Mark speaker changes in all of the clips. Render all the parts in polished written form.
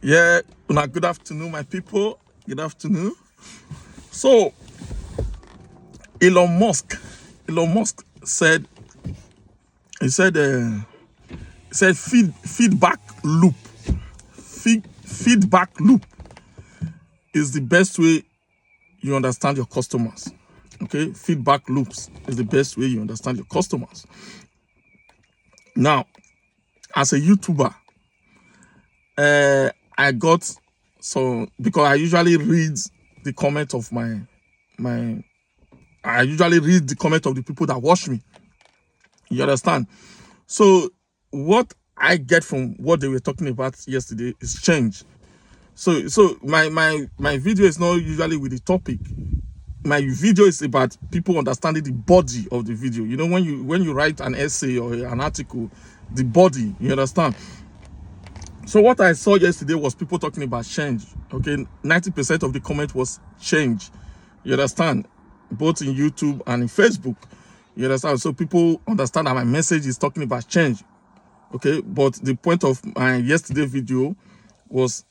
Speaker 1: Yeah, good afternoon, my people. Good afternoon. So, Elon Musk said, he said, feedback loop. Feedback loop is the best way you understand your customers. Okay, feedback loops is the best way you understand your customers. Now, as a YouTuber, I got because I usually read the comment of I usually read the comment of the people that watch me. You understand? So what I get from what they were talking about yesterday is change. So my video is not usually with the topic. My video is about people understanding the body of the video. You know, when you write an essay or an article, the body, you understand? So what I saw yesterday was people talking about change. Okay, 90% of the comment was change. You understand? Both in YouTube and in Facebook. You understand? So people understand that my message is talking about change. Okay, but the point of my yesterday video was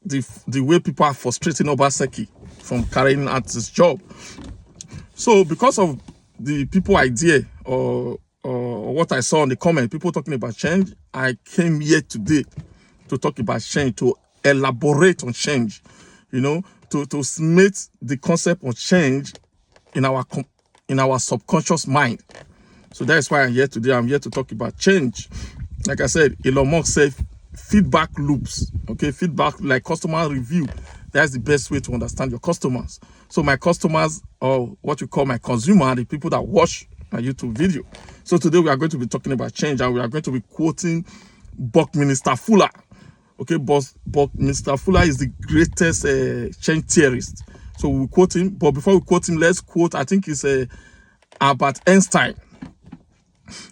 Speaker 1: the way people are frustrating Obaseki from carrying out this job. So because of the people idea or what I saw in the comment, people talking about change, I came here today to talk about change, to elaborate on change, you know, to smith the concept of change in our subconscious mind. So that's why I'm here today. I'm here to talk about change. Like I said, Elon Musk said feedback loops. Okay, feedback like customer review. That's the best way to understand your customers. So my customers, or what you call my consumer, are the people that watch my YouTube video. So today we are going to be talking about change, and we are going to be quoting Buckminster Fuller. Okay, but Mr. Fuller is the greatest change theorist. So we'll quote him. But before we quote him, let's quote, I think it's Albert Einstein.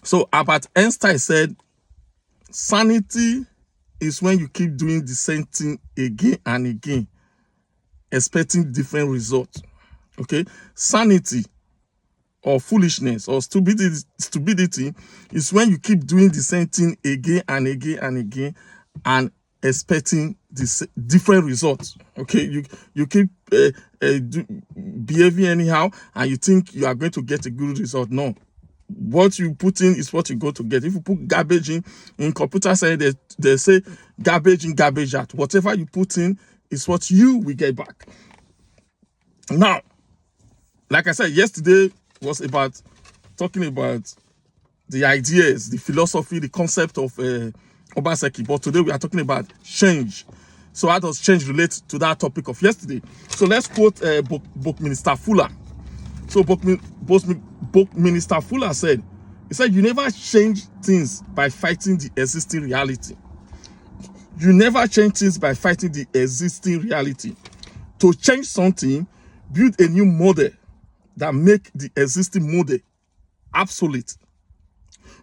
Speaker 1: So Albert Einstein said, sanity is when you keep doing the same thing again and again, expecting different results. Okay, sanity or foolishness or stupidity is when you keep doing the same thing again and again and again and expecting this different results. Okay, you keep behaving anyhow and you think you are going to get a good result. No, what you put in is what you go to get. If you put garbage in computer science, they say garbage in, garbage out. Whatever you put in is what you will get back. Now, like I said, yesterday was about talking about the ideas, the philosophy, the concept of Obaseki. But today we are talking about change. So how does change relate to that topic of yesterday? So let's quote Buckminster Fuller. So Buckminster Fuller said, he said, you never change things by fighting the existing reality. You never change things by fighting the existing reality. To change something, build a new model that make the existing model obsolete.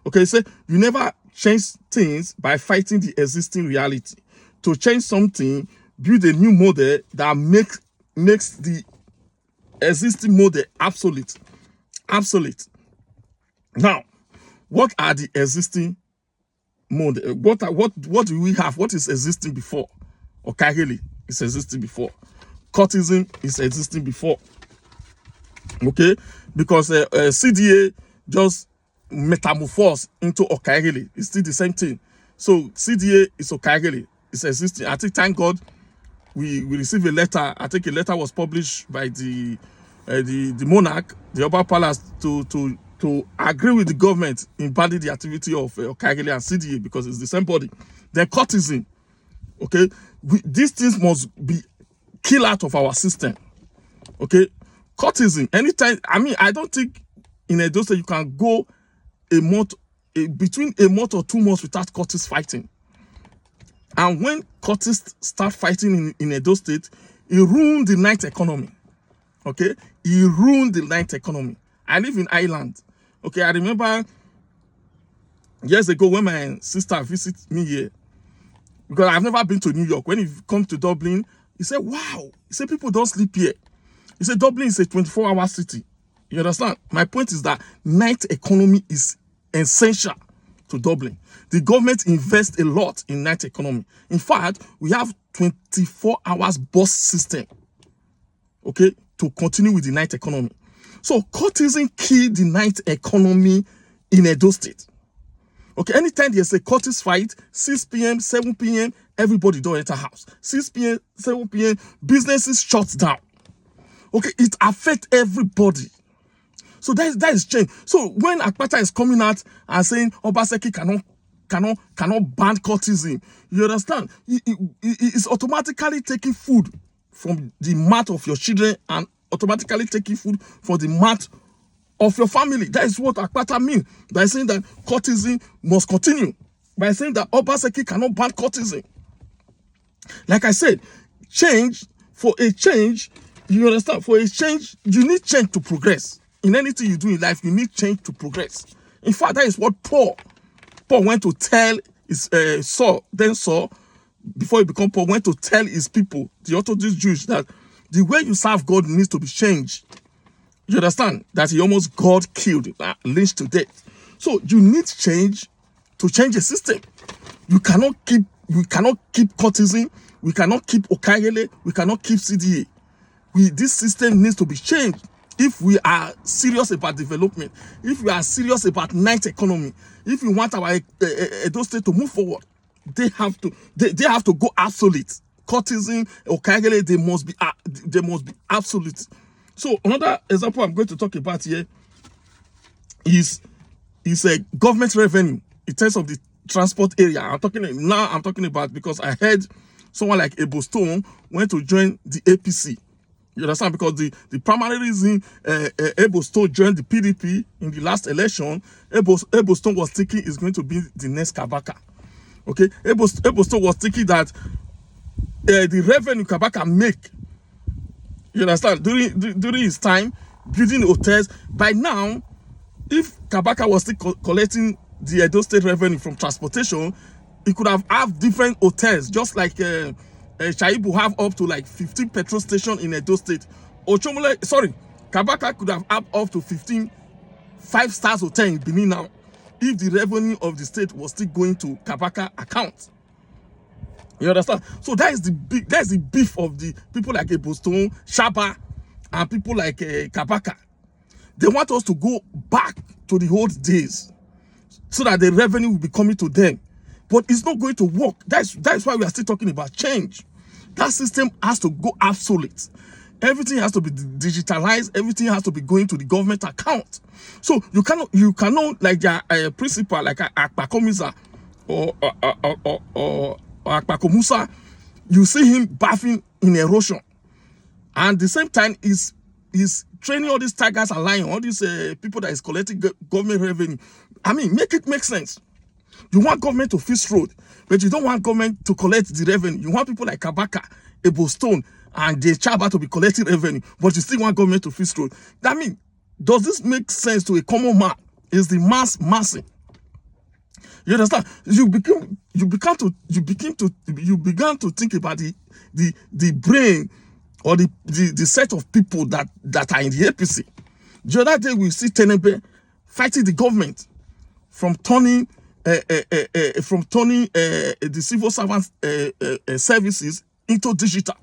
Speaker 1: Okay, so you never change things by fighting the existing reality. To change something, build a new model that makes the existing model obsolete. Now, what are the existing model? What do we have? What is existing before? Okageli is existing before. Courtesan is existing before. Okay, because CDA just metamorphosed into Okageli. It's still the same thing. So CDA is Okageli. It's existing. I think, thank God, we received a letter. I think a letter was published by the monarch, the Oba Palace, to agree with the government in banning the activity of Okageli and CDA because it's the same body. Then courtesan. Okay, these things must be killed out of our system. Okay, courtesan. Anytime, I mean, I don't think in Edo State you can go between a month or 2 months without courtists fighting. And when courtists start fighting in Edo State, it ruined the night economy. Okay, it ruined the night economy. I live in Ireland. Okay, I remember years ago when my sister visited me here, because I've never been to New York. When he come to Dublin, he said, wow, he said people don't sleep here. He said Dublin is a 24-hour city. You understand? My point is that night economy is essential to doubling. The government invests a lot in night economy. In fact, we have 24 hours bus system, okay, to continue with the night economy. So cultism killed the night economy in Edo State. Okay, anytime there's a cultist fight, 6 p.m., 7 p.m., everybody don't enter house. 6 p.m., 7 p.m., businesses shut down. Okay, it affects everybody. So that is change. So when Akpata is coming out and saying Obaseki cannot ban cultism, you understand? It's automatically taking food from the mouth of your children and automatically taking food from the mouth of your family. That is what Akpata means by saying that cultism must continue. By saying that Obaseki cannot ban cultism. Like I said, for a change, you understand? For a change, you need change to progress. In anything you do in life, you need change to progress. In fact, that is what Paul went to tell his Saul, before he became Paul, went to tell his people, the Orthodox Jews, that the way you serve God needs to be changed. You understand? That he almost got killed, lynched to death. So you need change to change the system. We cannot keep cultism. We cannot keep Okayele. We cannot keep CDA. This system needs to be changed. If we are serious about development, if we are serious about night economy, if we want our Edo State to move forward, they have to go obsolete. Cultism, Okayele, they must be absolute. So another example I'm going to talk about here is a government revenue in terms of the transport area. I'm talking about because I heard someone like Ebo Stone went to join the APC. You understand? Because the primary reason Ebo Stone joined the PDP in the last election, Ebo Stone was thinking is going to be the next Kabaka. Okay, Ebo Stone was thinking that the revenue Kabaka make, you understand, during his time building hotels, by now, if Kabaka was still collecting the Edo State revenue from transportation, he could have different hotels, just like Shaibu have up to like 15 petrol stations in Edo State. Kabaka could have up to 15 5-star hotels in Benin now, if the revenue of the state was still going to Kabaka account. You understand? So that's the beef of the people like Boston, Shaba, and people like Kabaka. They want us to go back to the old days so that the revenue will be coming to them. But it's not going to work. That's why we are still talking about change. That system has to go obsolete. Everything has to be digitalized. Everything has to be going to the government account. So you cannot like your principal like Akpakomisa or Akpakomusa, you see him bathing in erosion, and at the same time is training all these tigers and lions, all these people that is collecting government revenue. I mean, make it make sense. You want government to fix road, but you don't want government to collect the revenue. You want people like Kabaka, Ebo Stone, and the Chaba to be collecting revenue, but you still want government to fix road. I mean, does this make sense to a common man? Is the massing? You understand? You began to think about the brain or the set of people that are in the APC. The other day we see Tenebe fighting the government from turning the civil servant services into digital.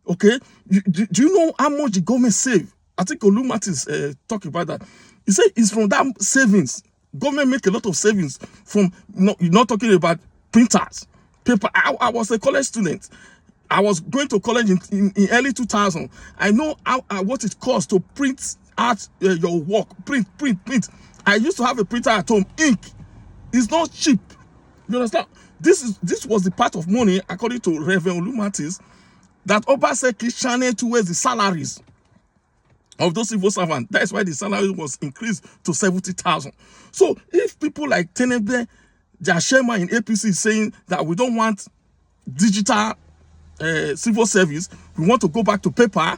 Speaker 1: Okay, do you know how much the government save? I think Olumatis talking about that. He said it's from that savings. Government make a lot of savings from. You're not talking about printers, paper. I was a college student. I was going to college in early 2000. I know what it costs to print out your work. Print. I used to have a printer at home. Ink. It's not cheap. You understand? This was the part of money, according to Reverend Olumatis, that Obaseki channeled towards the salaries of those civil servants. That's why the salary was increased to 70,000. So if people like Tenebe, their chairman in APC is saying that we don't want digital civil service, we want to go back to paper.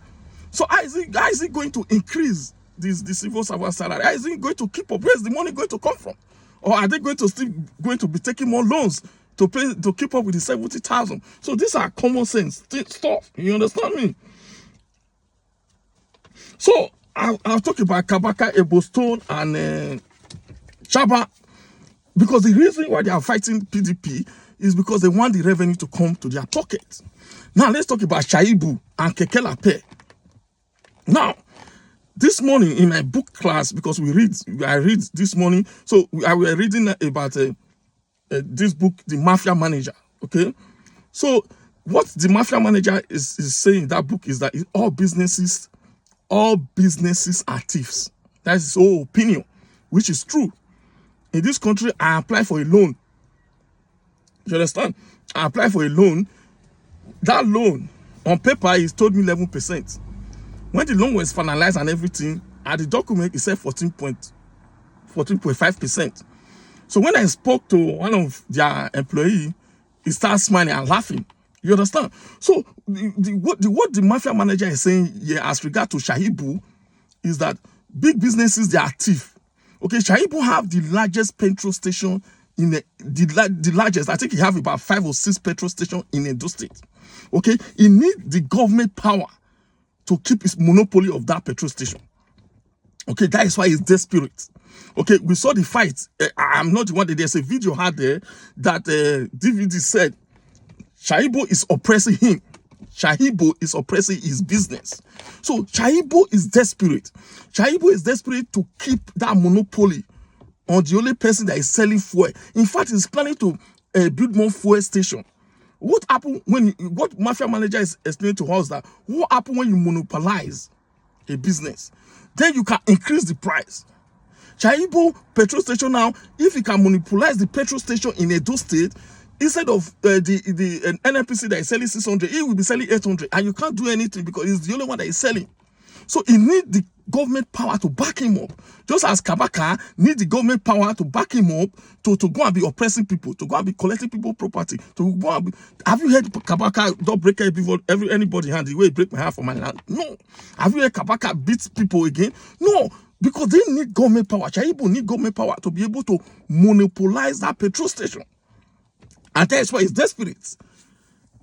Speaker 1: So how is it going to increase the civil servant salary? How is it going to keep up? Where's the money going to come from? Or are they going to be taking more loans to keep up with the 70,000? So these are common sense stuff. You understand me? So I'll talk about Kabaka, Ebo Stone, and Chaba. Because the reason why they are fighting PDP is because they want the revenue to come to their pocket. Now, let's talk about Shaibu and Kekelape. Now, this morning in my book class, because I read this morning, so I were reading about this book, The Mafia Manager, okay? So, what the Mafia Manager is saying in that book is that all businesses are thieves. That's his whole opinion, which is true. In this country, I apply for a loan. You understand? I apply for a loan. That loan, on paper, is told me 11%. When the loan was finalized and everything, at the document, it said 14.5%. So when I spoke to one of their employees, he started smiling and laughing. You understand? So what the Mafia Manager is saying here as regard to Shaibu is that big businesses, they are thief. Okay, Shaibu have the largest petrol station in the largest. I think he have about 5 or 6 petrol stations in Edo State. Okay, he need the government power to keep his monopoly of that petrol station. Okay, that is why he's desperate. Okay, we saw the fight. I'm not the one. There's a video out there that DVD said Shaibu is oppressing him. Shaibu is oppressing his business. So Shaibu is desperate. Shaibu is desperate to keep that monopoly on the only person that is selling fuel. In fact, he's planning to build more fuel station. What happened what Mafia Manager is explaining to us that what happened when you monopolize a business? Then you can increase the price. Shaibu petrol station now, if you can monopolize the petrol station in Edo State, instead of the NNPC that is selling 600, he will be selling 800, and you can't do anything because he's the only one that is selling. So he needs the government power to back him up, just as Kabaka needs the government power to back him up to go and be oppressing people, to go and be collecting people property, to go and be. Have you heard Kabaka don't break anybody hand the way he break my hand for my land? No. Have you heard Kabaka beat people again? No. Because they need government power. Shaibu need government power to be able to monopolize that petrol station. And that's why he's desperate.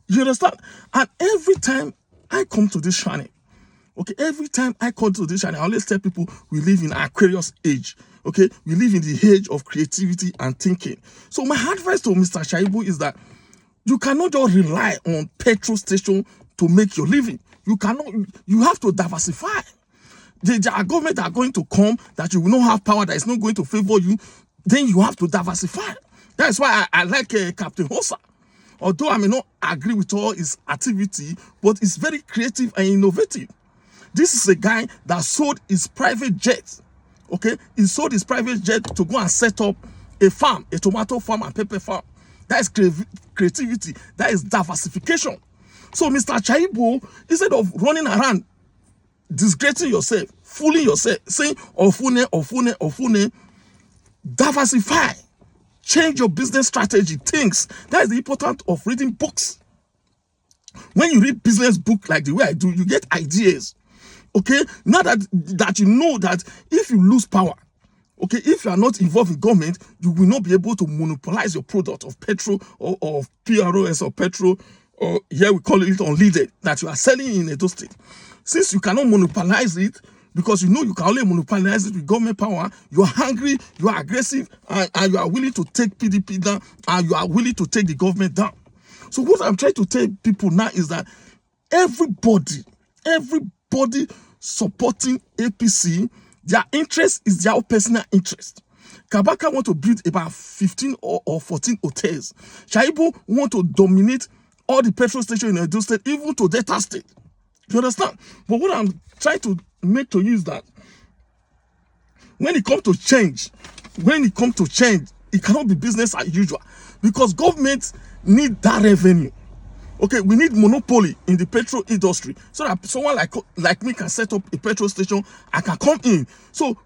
Speaker 1: You understand? And every time I come to this channel, okay, every time I come to this channel, I always tell people we live in an Aquarius age. Okay, we live in the age of creativity and thinking. So my advice to Mr. Shaibu is that you cannot just rely on petrol station to make your living. You have to diversify. There are governments that are going to come that you will not have power, that is not going to favor you. Then you have to diversify. That's why I like Captain Hossa. Although I may not agree with all his activity, but it's very creative and innovative. This is a guy that sold his private jet. Okay, he sold his private jet to go and set up a farm, a tomato farm and pepper farm. That is creativity. That is diversification. So Mr. Shaibu, instead of running around disgracing yourself, fooling yourself, saying ofune, diversify, change your business strategy, things. That is the importance of reading books. When you read business book like the way I do, you get ideas. Okay, now that you know that if you lose power, okay, if you are not involved in government, you will not be able to monopolize your product of petrol or of PROS or petrol, or here we call it unleaded, that you are selling in Edo State. Since you cannot monopolize it, because you know you can only monopolize it with government power, you are hungry, you are aggressive, and you are willing to take PDP down, and you are willing to take the government down. So what I'm trying to tell people now is that everybody supporting APC, their interest is their personal interest. Kabaka want to build about 15 or 14 hotels. Shaibu want to dominate all the petrol stations in Edo State, even to Delta State. You understand? But what I'm trying to make to you is that when it comes to change, it cannot be business as usual, because governments need that revenue. Okay, we need monopoly in the petrol industry so that someone like me can set up a petrol station. I can come in. So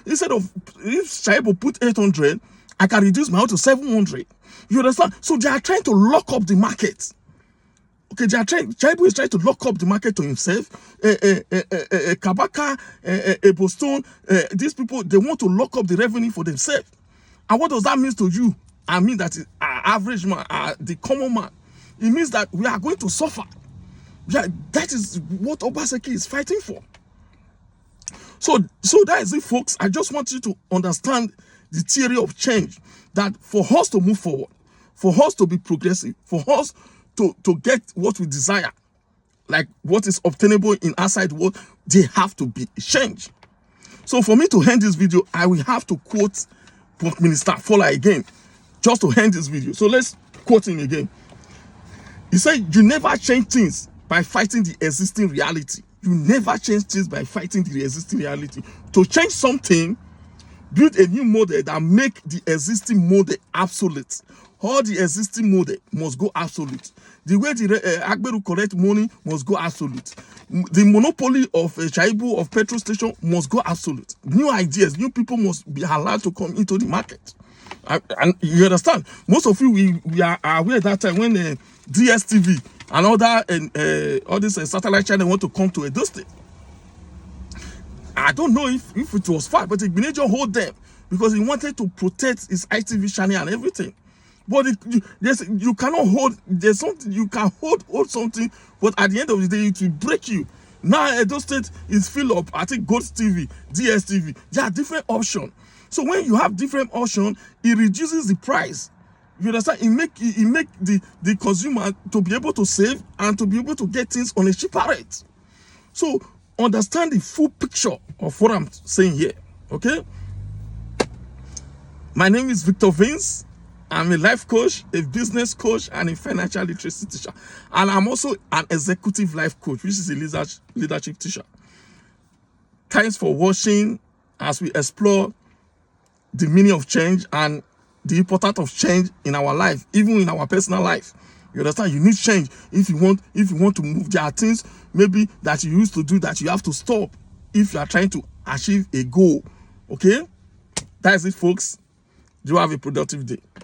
Speaker 1: instead of, if Shaibu put 800, I can reduce my own to 700. You understand? So they are trying to lock up the market. Okay, Shaibu is trying to lock up the market to himself. Kabaka, Boston, these people, they want to lock up the revenue for themselves. And what does that mean to you? I mean that is average man, the common man. It means that we are going to suffer. Yeah, that is what Obaseki is fighting for. So that is it, folks. I just want you to understand the theory of change. that for us to move forward, for us to be progressive, for us to get what we desire, like what is obtainable in outside world, they have to be changed. So for me to end this video, I will have to quote Minister Fowler again, just to end this video. So let's quote him again. He said, you never change things by fighting the existing reality. You never change things by fighting the existing reality. To change something, build a new model that make the existing model obsolete. All the existing model must go absolute. The way the Agberu collect money must go absolute. The monopoly of Chaibu of petrol station must go absolute. New ideas, new people must be allowed to come into the market. And you understand? Most of you, we are aware that time when DSTV and all this satellite channel want to come to Edo State. I don't know if it was far, but Igbeneghu hold them because he wanted to protect his ITV channel and everything. But you cannot hold. There's something you can hold something, but at the end of the day, it will break you. Now Edo State is filled up. I think Gold TV, DSTV, there are different options. So when you have different options, it reduces the price. You understand? It make the consumer to be able to save and to be able to get things on a cheaper rate. So understand the full picture of what I'm saying here. Okay. My name is Victor Vince. I'm a life coach, a business coach, and a financial literacy teacher. And I'm also an executive life coach, which is a leadership teacher. Thanks for watching as we explore the meaning of change and the importance of change in our life, even in our personal life. You understand? You need change. If you want to move, there are things maybe that you used to do that you have to stop if you are trying to achieve a goal. Okay? That is it, folks. Do have a productive day.